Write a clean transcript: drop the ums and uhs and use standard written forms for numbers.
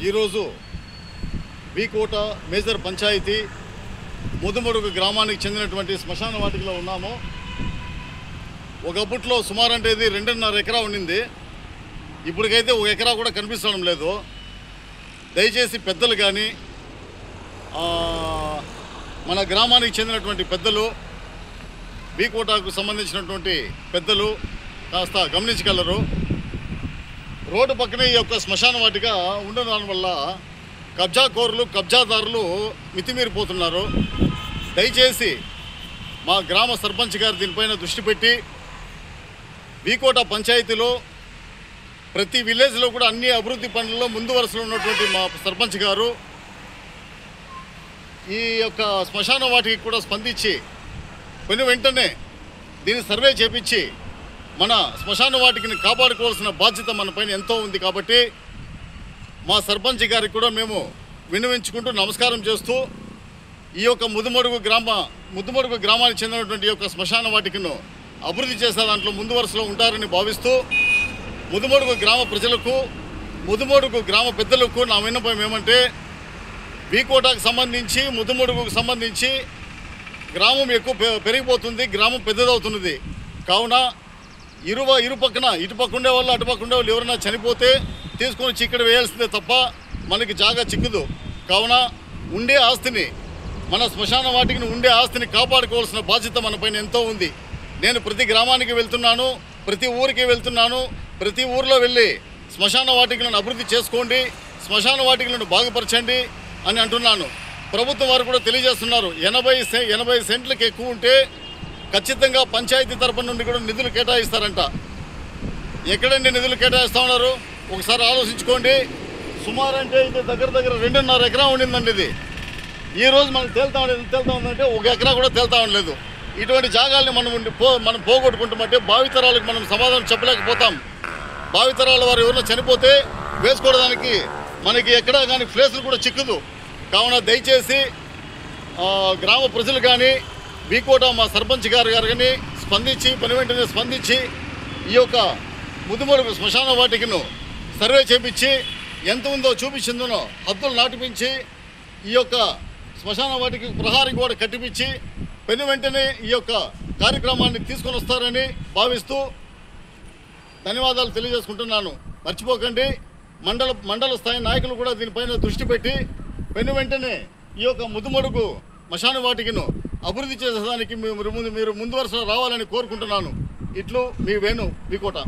ఈరోజు వీకోట మేజర్ పంచాయతీ ముదుమడుగు గ్రామానికి చెందినటువంటి శ్మశాన వాటికలో ఉన్నాము. ఒకప్పట్లో సుమారు అంటే ఇది 2.5 ఎకరా ఉండింది. ఇప్పటికైతే 1 ఎకరా కూడా కనిపించడం లేదు. దయచేసి పెద్దలు కానీ మన గ్రామానికి చెందినటువంటి పెద్దలు, వీకోటకు సంబంధించినటువంటి పెద్దలు కాస్త గమనించగలరు. రోడ్డు పక్కనే ఈ యొక్క శ్మశాన వాటిక ఉండడం వల్ల కబ్జాకోరులు, కబ్జాదారులు మితిమీరిపోతున్నారు. దయచేసి మా గ్రామ సర్పంచ్ గారు దీనిపైన దృష్టి పెట్టి వీకోట పంచాయతీలో ప్రతి విలేజ్లో కూడా అన్ని అభివృద్ధి పనుల్లో ముందు వరుసలో ఉన్నటువంటి మా సర్పంచ్ గారు ఈ యొక్క శ్మశాన వాటికి కూడా స్పందించి వెంటనే దీన్ని సర్వే చేపించి మన శ్మశాన వాటికిని కాపాడుకోవాల్సిన బాధ్యత మన పైన ఎంతో ఉంది. కాబట్టి మా సర్పంచ్ గారికి కూడా మేము విన్నవించుకుంటూ నమస్కారం చేస్తూ ఈ యొక్క ముదుమడుగు గ్రామానికి చెందినటువంటి ఈ యొక్క శ్మశాన వాటికను అభివృద్ధి చేసే దాంట్లో ముందు వరుసలో ఉంటారని భావిస్తూ ముదుమడుగు గ్రామ ప్రజలకు, ముదుమడుగు గ్రామ పెద్దలకు నా విన్నపం ఏమంటే, వీకోటకు సంబంధించి ముదుమడుగుకు సంబంధించి గ్రామం ఎక్కువ పెరిగిపోతుంది, గ్రామం పెద్దదవుతున్నది. కావున ఇరు పక్కన ఇటుపక్క ఉండే వాళ్ళు, అటుపక్క ఉండే వాళ్ళు ఎవరైనా చనిపోతే తీసుకొని చిక్కడ వేయాల్సిందే తప్ప మనకి జాగా చిక్కదు. కావున ఉండే ఆస్తిని, మన శ్మశాన వాటికి ఉండే ఆస్తిని కాపాడుకోవాల్సిన బాధ్యత మన పైన ఎంతో ఉంది. నేను ప్రతి గ్రామానికి వెళ్తున్నాను, ప్రతి ఊరికి వెళ్తున్నాను. ప్రతి ఊరిలో వెళ్ళి శ్మశాన వాటికలను అభివృద్ధి చేసుకోండి, శ్మశాన వాటికలను బాగుపరచండి అని అంటున్నాను. ప్రభుత్వం వారు కూడా తెలియజేస్తున్నారు, 80 సెంట్లకు ఎక్కువ ఉంటే ఖచ్చితంగా పంచాయతీ తరపున నుండి కూడా నిధులు కేటాయిస్తారంట. ఎక్కడండి నిధులు కేటాయిస్తూ ఉన్నారు ఒకసారి ఆలోచించుకోండి. సుమారు అంటే ఇది దగ్గర 2.5 ఎకరా ఉండిందండి. ఇది ఈరోజు మనకు తేలుతా ఉందంటే 1 ఎకరా కూడా తేలుతా ఉండలేదు. ఇటువంటి జాగాల్ని మనం పోగొట్టుకుంటామంటే భావితరాలకు మనం సమాధానం చెప్పలేకపోతాం. భావితరాల వారు ఎవరైనా చనిపోతే వేసుకోవడానికి మనకి ఎక్కడా కానీ ప్లేసులు కూడా చిక్కదు. కావున దయచేసి గ్రామ ప్రజలు కానీ, వీకోట మా సర్పంచ్ గారు కానీ స్పందించి వెంటనే స్పందించి ఈ యొక్క ముదుమడుగు శ్మశాన వాటికను సర్వే చేపించి ఎంత ఉందో చూపించిందో హద్దులు నాటిపించి ఈ యొక్క శ్మశాన వాటికి ప్రహారీ గోడ కట్టిపించి వెంటనే ఈ యొక్క కార్యక్రమాన్ని తీసుకొని వస్తారని భావిస్తూ ధన్యవాదాలు తెలియజేసుకుంటున్నాను. మర్చిపోకండి, మండల స్థాయి నాయకులు కూడా దీనిపైన దృష్టి పెట్టి వెంటనే ఈ యొక్క ముదుమడుగు శ్మశాన వాటికను అభివృద్ధి చేసేదానికి మీరు ముందు వరుసలో రావాలని కోరుకుంటున్నాను. ఇట్లు మీ వేణు, వీకోట.